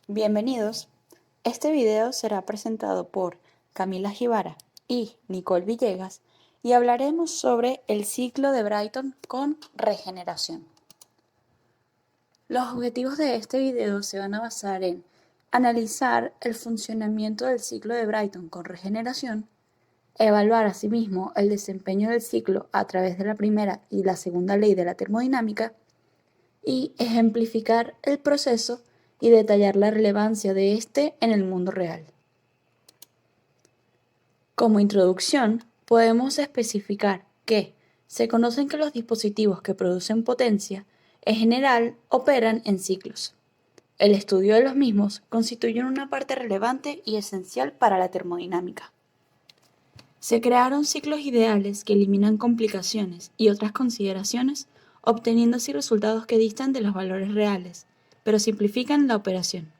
Bienvenidos. Este video será presentado por Camila Gibara y Nicole Villegas y hablaremos sobre el ciclo de Brighton con regeneración. Los objetivos de este video se van a basar en analizar el funcionamiento del ciclo de Brighton con regeneración, evaluar asimismo el desempeño del ciclo a través de la primera y la segunda ley de la termodinámica y ejemplificar el proceso y detallar la relevancia de este en el mundo real. Como introducción, podemos especificar que se conocen que los dispositivos que producen potencia en general operan en ciclos. El estudio de los mismos constituye una parte relevante y esencial para la termodinámica. Se crearon ciclos ideales que eliminan complicaciones y otras consideraciones, obteniendo así resultados que distan de los valores reales, pero simplifican la operación.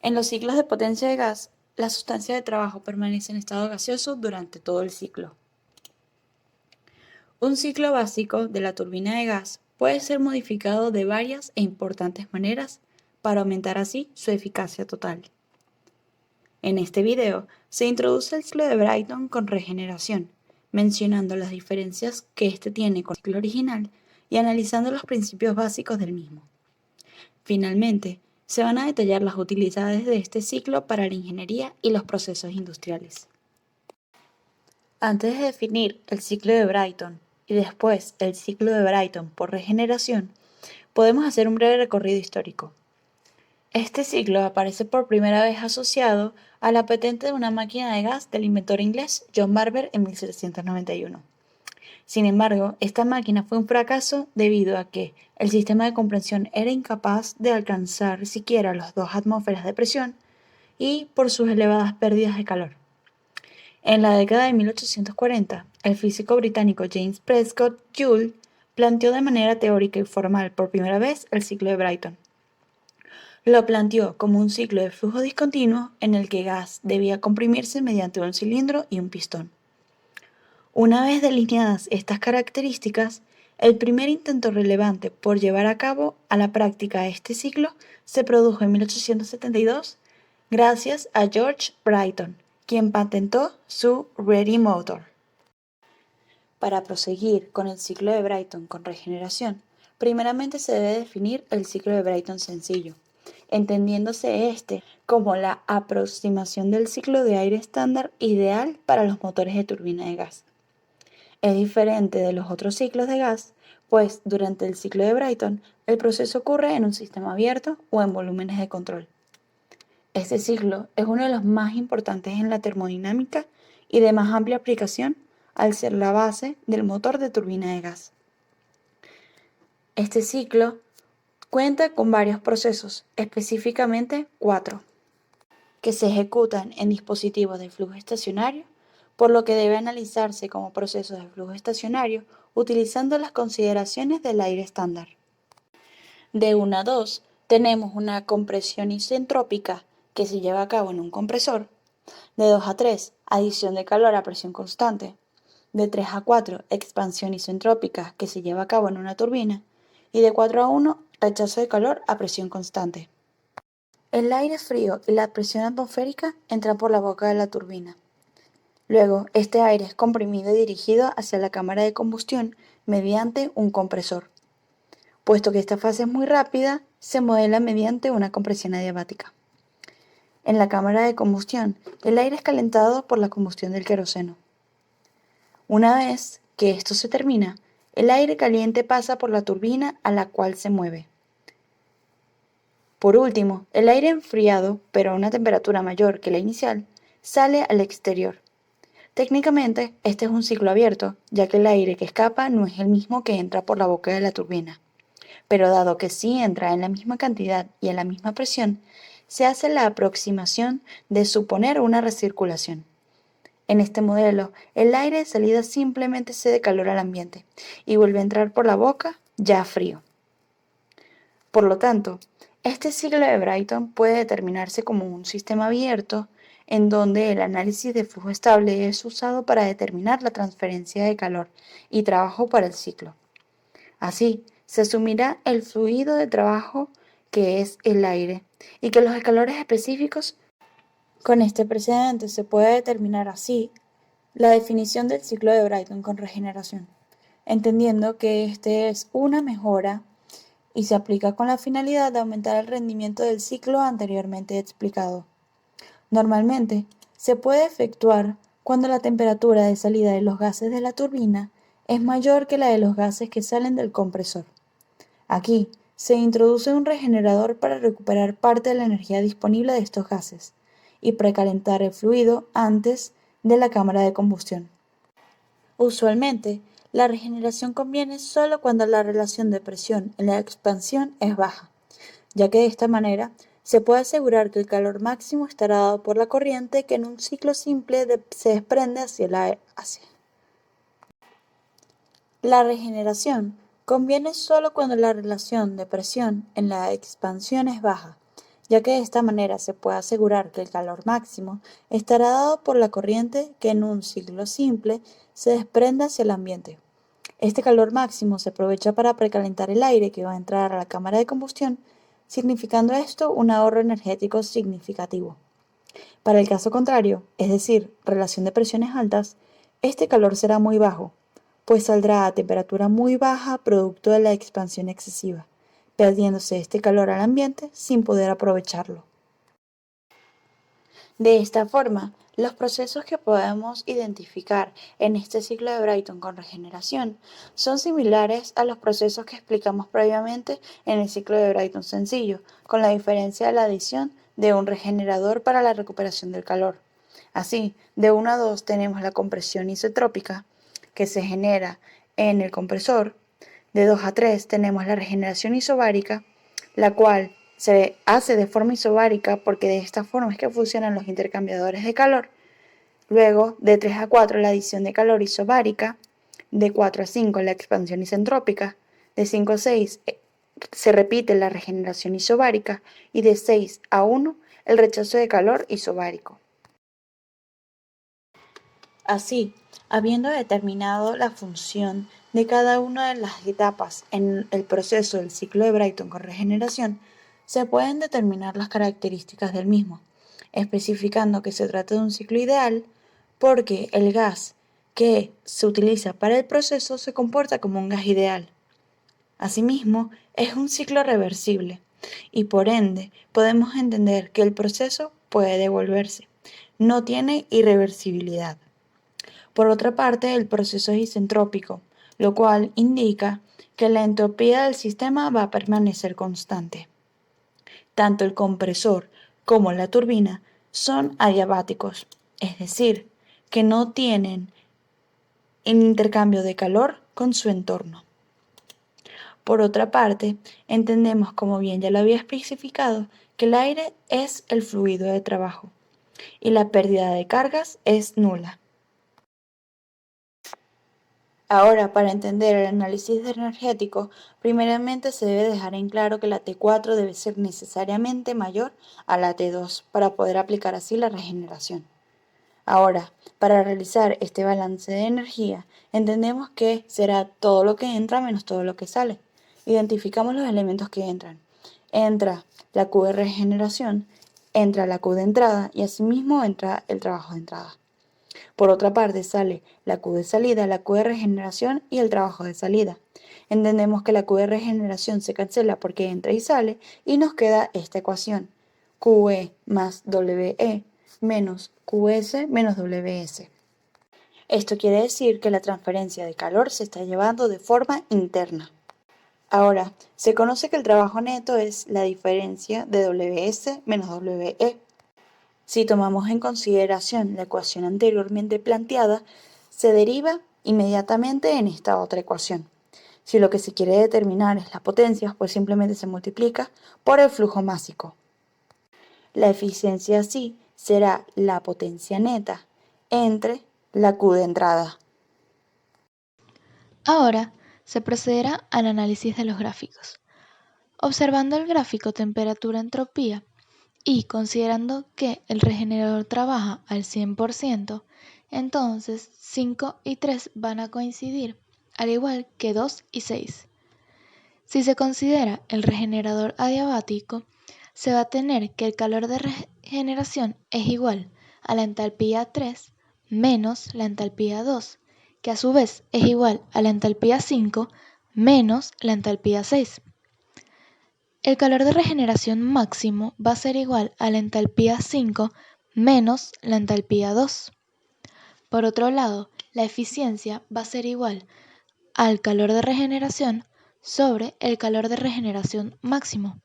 En los ciclos de potencia de gas, la sustancia de trabajo permanece en estado gaseoso durante todo el ciclo. Un ciclo básico de la turbina de gas puede ser modificado de varias e importantes maneras para aumentar así su eficacia total. En este video se introduce el ciclo de Brighton con regeneración, mencionando las diferencias que este tiene con el ciclo original y analizando los principios básicos del mismo. Finalmente, se van a detallar las utilidades de este ciclo para la ingeniería y los procesos industriales. Antes de definir el ciclo de Brighton y después el ciclo de Brighton por regeneración, podemos hacer un breve recorrido histórico. Este ciclo aparece por primera vez asociado a la patente de una máquina de gas del inventor inglés John Barber en 1791. Sin embargo, esta máquina fue un fracaso debido a que el sistema de compresión era incapaz de alcanzar siquiera las 2 atmósferas de presión y por sus elevadas pérdidas de calor. En la década de 1840, el físico británico James Prescott Joule planteó de manera teórica y formal por primera vez el ciclo de Brighton. Lo planteó como un ciclo de flujo discontinuo en el que gas debía comprimirse mediante un cilindro y un pistón. Una vez delineadas estas características, el primer intento relevante por llevar a cabo a la práctica este ciclo se produjo en 1872 gracias a George Brighton, quien patentó su Ready Motor. Para proseguir con el ciclo de Brighton con regeneración, primeramente se debe definir el ciclo de Brighton sencillo, entendiéndose este como la aproximación del ciclo de aire estándar ideal para los motores de turbina de gas. Es diferente de los otros ciclos de gas, pues durante el ciclo de Brighton el proceso ocurre en un sistema abierto o en volúmenes de control. Este ciclo es uno de los más importantes en la termodinámica y de más amplia aplicación al ser la base del motor de turbina de gas. Este ciclo cuenta con varios procesos, específicamente 4, que se ejecutan en dispositivos de flujo estacionario, por lo que debe analizarse como procesos de flujo estacionario utilizando las consideraciones del aire estándar. De 1 a 2 tenemos una compresión isentrópica que se lleva a cabo en un compresor. De 2 a 3, adición de calor a presión constante. De 3 a 4, expansión isentrópica que se lleva a cabo en una turbina. Y de 4 a 1, rechazo de calor a presión constante. El aire frío y la presión atmosférica entran por la boca de la turbina. Luego, este aire es comprimido y dirigido hacia la cámara de combustión mediante un compresor. Puesto que esta fase es muy rápida, se modela mediante una compresión adiabática. En la cámara de combustión, el aire es calentado por la combustión del queroseno. Una vez que esto se termina, el aire caliente pasa por la turbina a la cual se mueve. Por último, el aire enfriado, pero a una temperatura mayor que la inicial, sale al exterior. Técnicamente, este es un ciclo abierto, ya que el aire que escapa no es el mismo que entra por la boca de la turbina. Pero dado que sí entra en la misma cantidad y en la misma presión, se hace la aproximación de suponer una recirculación. En este modelo, el aire de salida simplemente cede calor al ambiente y vuelve a entrar por la boca ya frío. Por lo tanto, este ciclo de Brighton puede determinarse como un sistema abierto en donde el análisis de flujo estable es usado para determinar la transferencia de calor y trabajo para el ciclo. Así, se asumirá el fluido de trabajo que es el aire, y que los calores específicos. Con este precedente se puede determinar así la definición del ciclo de Brayton con regeneración, entendiendo que este es una mejora y se aplica con la finalidad de aumentar el rendimiento del ciclo anteriormente explicado. Normalmente, se puede efectuar cuando la temperatura de salida de los gases de la turbina es mayor que la de los gases que salen del compresor. Aquí, se introduce un regenerador para recuperar parte de la energía disponible de estos gases y precalentar el fluido antes de la cámara de combustión. Usualmente, la regeneración conviene solo cuando la relación de presión en la expansión es baja, ya que de esta manera se puede asegurar que el calor máximo estará dado por la corriente que en un ciclo simple se desprende hacia la La regeneración conviene solo cuando la relación de presión en la expansión es baja, ya que de esta manera se puede asegurar que el calor máximo estará dado por la corriente que en un ciclo simple se desprende hacia el ambiente. Este calor máximo se aprovecha para precalentar el aire que va a entrar a la cámara de combustión, significando esto un ahorro energético significativo. Para el caso contrario, es decir, relación de presiones altas, este calor será muy bajo, pues saldrá a temperatura muy baja producto de la expansión excesiva, perdiéndose este calor al ambiente sin poder aprovecharlo. De esta forma, los procesos que podemos identificar en este ciclo de Brayton con regeneración son similares a los procesos que explicamos previamente en el ciclo de Brayton sencillo, con la diferencia de la adición de un regenerador para la recuperación del calor. Así, de 1 a 2 tenemos la compresión isotrópica, que se genera en el compresor. De 2 a 3 tenemos la regeneración isobárica, la cual se hace de forma isobárica porque de esta forma es que funcionan los intercambiadores de calor. Luego, de 3 a 4 la adición de calor isobárica, de 4 a 5 la expansión isentrópica, de 5 a 6 se repite la regeneración isobárica y de 6 a 1 el rechazo de calor isobárico. Así, habiendo determinado la función de cada una de las etapas en el proceso del ciclo de Brayton con regeneración, se pueden determinar las características del mismo, especificando que se trata de un ciclo ideal porque el gas que se utiliza para el proceso se comporta como un gas ideal. Asimismo, es un ciclo reversible y por ende podemos entender que el proceso puede devolverse, no tiene irreversibilidad. Por otra parte, el proceso es isentrópico, lo cual indica que la entropía del sistema va a permanecer constante. Tanto el compresor como la turbina son adiabáticos, es decir, que no tienen el intercambio de calor con su entorno. Por otra parte, entendemos, como bien ya lo había especificado, que el aire es el fluido de trabajo y la pérdida de cargas es nula. Ahora, para entender el análisis energético, primeramente se debe dejar en claro que la T4 debe ser necesariamente mayor a la T2 para poder aplicar así la regeneración. Ahora, para realizar este balance de energía, entendemos que será todo lo que entra menos todo lo que sale. Identificamos los elementos que entran. Entra la Q de regeneración, entra la Q de entrada y asimismo entra el trabajo de entrada. Por otra parte, sale la Q de salida, la Q de regeneración y el trabajo de salida. Entendemos que la Q de regeneración se cancela porque entra y sale y nos queda esta ecuación. QE más WE menos QS menos WS. Esto quiere decir que la transferencia de calor se está llevando de forma interna. Ahora, se conoce que el trabajo neto es la diferencia de WS menos WE. Si tomamos en consideración la ecuación anteriormente planteada, se deriva inmediatamente en esta otra ecuación. Si lo que se quiere determinar es la potencia, pues simplemente se multiplica por el flujo másico. La eficiencia así será la potencia neta entre la Q de entrada. Ahora se procederá al análisis de los gráficos. Observando el gráfico temperatura-entropía y considerando que el regenerador trabaja al 100%, entonces 5 y 3 van a coincidir, al igual que 2 y 6. Si se considera el regenerador adiabático, se va a tener que el calor de regeneración es igual a la entalpía 3 menos la entalpía 2, que a su vez es igual a la entalpía 5 menos la entalpía 6. El calor de regeneración máximo va a ser igual a la entalpía 5 menos la entalpía 2. Por otro lado, la eficiencia va a ser igual al calor de regeneración sobre el calor de regeneración máximo,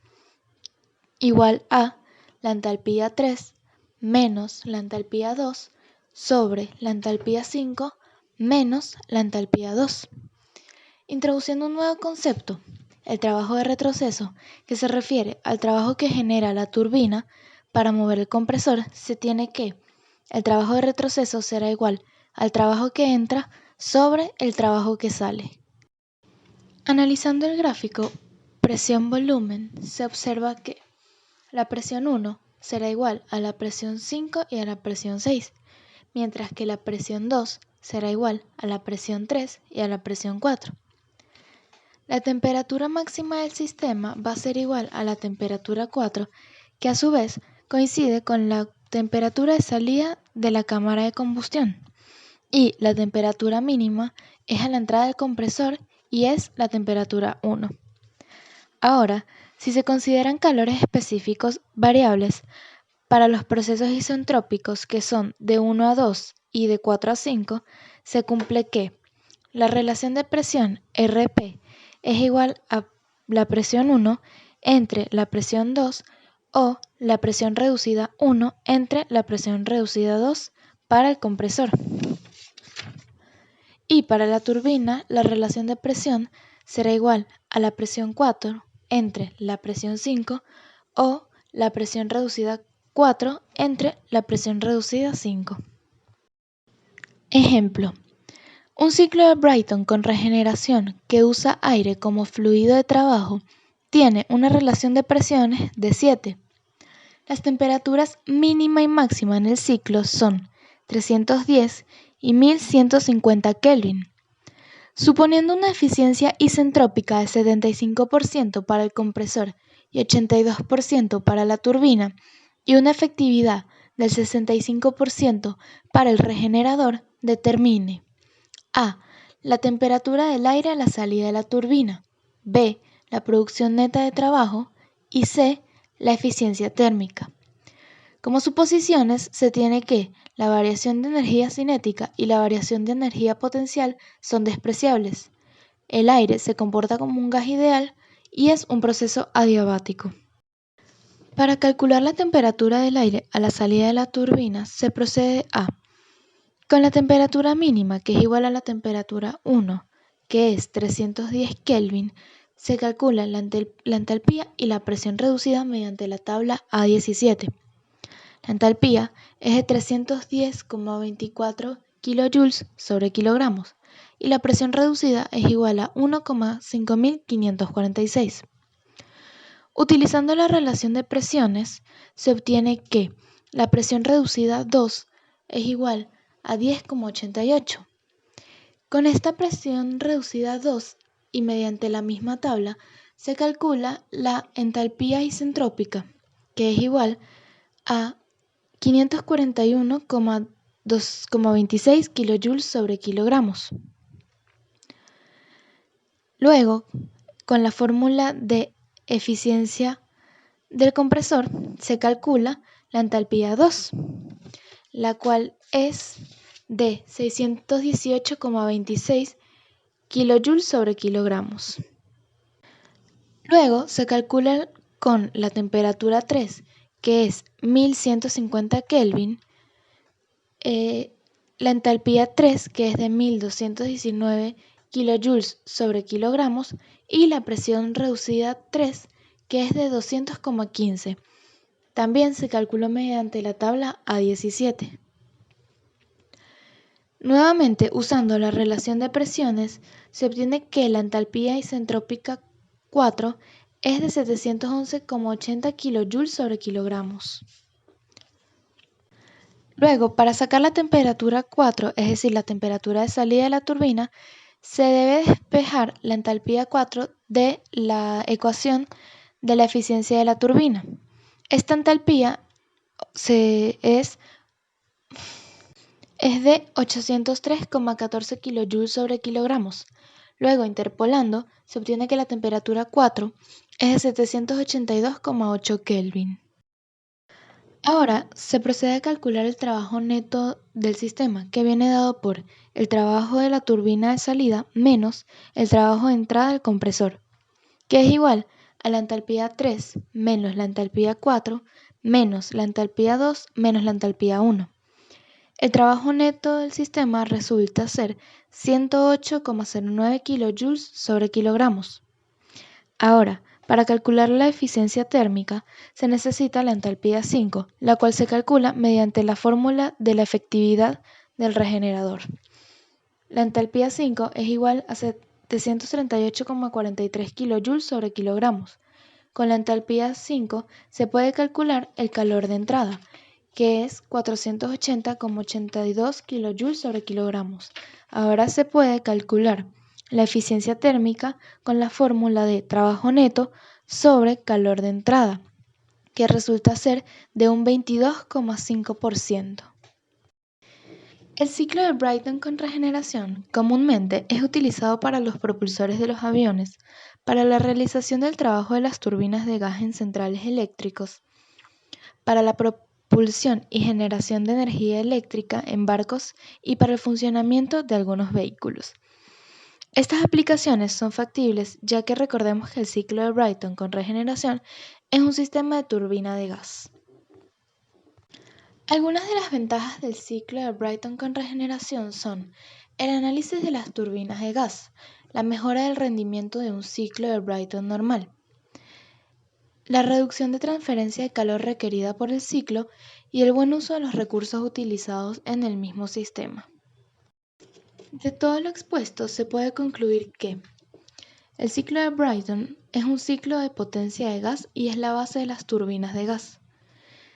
igual a la entalpía 3 menos la entalpía 2 sobre la entalpía 5 menos la entalpía 2. Introduciendo un nuevo concepto, el trabajo de retroceso, que se refiere al trabajo que genera la turbina para mover el compresor, se tiene que el trabajo de retroceso será igual al trabajo que entra sobre el trabajo que sale. Analizando el gráfico presión-volumen, se observa que la presión 1 será igual a la presión 5 y a la presión 6, mientras que la presión 2 será igual a la presión 3 y a la presión 4. La temperatura máxima del sistema va a ser igual a la temperatura 4, que a su vez coincide con la temperatura de salida de la cámara de combustión, y la temperatura mínima es a la entrada del compresor y es la temperatura 1. Ahora, si se consideran calores específicos variables para los procesos isentrópicos que son de 1 a 2 y de 4 a 5, se cumple que la relación de presión Rp es igual a la presión 1 entre la presión 2 o la presión reducida 1 entre la presión reducida 2 para el compresor. Y para la turbina, la relación de presión será igual a la presión 4 entre la presión 5 o la presión reducida 4 entre la presión reducida 5. Ejemplo: un ciclo de Brayton con regeneración que usa aire como fluido de trabajo tiene una relación de presiones de 7. Las temperaturas mínima y máxima en el ciclo son 310 y 1150 Kelvin. Suponiendo una eficiencia isentrópica de 75% para el compresor y 82% para la turbina y una efectividad del 65% para el regenerador, determine a. La temperatura del aire a la salida de la turbina, b. La producción neta de trabajo y c. La eficiencia térmica. Como suposiciones, se tiene que la variación de energía cinética y la variación de energía potencial son despreciables. El aire se comporta como un gas ideal y es un proceso adiabático. Para calcular la temperatura del aire a la salida de la turbina, se procede a: con la temperatura mínima, que es igual a la temperatura 1, que es 310 Kelvin, se calcula la entalpía y la presión reducida mediante la tabla A17. La entalpía es de 310,24 kJ sobre kilogramos y la presión reducida es igual a 1,5546. Utilizando la relación de presiones, se obtiene que la presión reducida 2 es igual a 10,88. Con esta presión reducida 2 y mediante la misma tabla, se calcula la entalpía isentrópica, que es igual a 541,26 kJ sobre kilogramos. Luego, con la fórmula de eficiencia del compresor, se calcula la entalpía 2, la cual es de 618,26 kJ sobre kilogramos. Luego se calcula con la temperatura 3, que es 1150 Kelvin, la entalpía 3, que es de 1219 kJ sobre kilogramos, y la presión reducida 3, que es de 200,15. También se calculó mediante la tabla A17. Nuevamente, usando la relación de presiones, se obtiene que la entalpía isentrópica 4 es de 711,80 kJ sobre kilogramos. Luego, para sacar la temperatura 4, es decir, la temperatura de salida de la turbina, se debe despejar la entalpía 4 de la ecuación de la eficiencia de la turbina. Esta entalpía es de 803,14 kJ sobre kilogramos. Luego, interpolando, se obtiene que la temperatura 4 es de 782,8 Kelvin. Ahora se procede a calcular el trabajo neto del sistema, que viene dado por el trabajo de la turbina de salida menos el trabajo de entrada del compresor, que es igual a la entalpía 3 menos la entalpía 4 menos la entalpía 2 menos la entalpía 1. El trabajo neto del sistema resulta ser 108,09 kJ sobre kilogramos. Ahora, para calcular la eficiencia térmica se necesita la entalpía 5, la cual se calcula mediante la fórmula de la efectividad del regenerador. La entalpía 5 es igual a 738,43 kJ sobre kilogramos. Con la entalpía 5 se puede calcular el calor de entrada, que es 480,82 kJ sobre kilogramos. Ahora se puede calcular la eficiencia térmica con la fórmula de trabajo neto sobre calor de entrada, que resulta ser de un 22,5%. El ciclo de Brayton con regeneración comúnmente es utilizado para los propulsores de los aviones, para la realización del trabajo de las turbinas de gas en centrales eléctricos, para la propulsión y generación de energía eléctrica en barcos y para el funcionamiento de algunos vehículos. Estas aplicaciones son factibles ya que recordemos que el ciclo de Brayton con regeneración es un sistema de turbina de gas. Algunas de las ventajas del ciclo de Brayton con regeneración son el análisis de las turbinas de gas, la mejora del rendimiento de un ciclo de Brayton normal, la reducción de transferencia de calor requerida por el ciclo y el buen uso de los recursos utilizados en el mismo sistema. De todo lo expuesto se puede concluir que el ciclo de Brayton es un ciclo de potencia de gas y es la base de las turbinas de gas.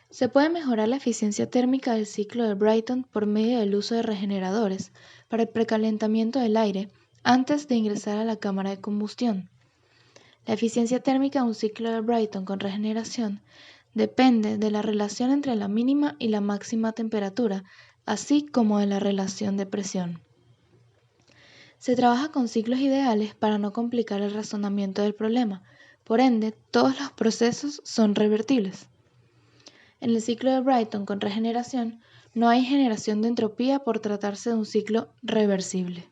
Se puede mejorar la eficiencia térmica del ciclo de Brayton por medio del uso de regeneradores para el precalentamiento del aire antes de ingresar a la cámara de combustión. La eficiencia térmica de un ciclo de Brayton con regeneración depende de la relación entre la mínima y la máxima temperatura, así como de la relación de presión. Se trabaja con ciclos ideales para no complicar el razonamiento del problema, por ende, todos los procesos son revertibles. En el ciclo de Brayton con regeneración, no hay generación de entropía por tratarse de un ciclo reversible.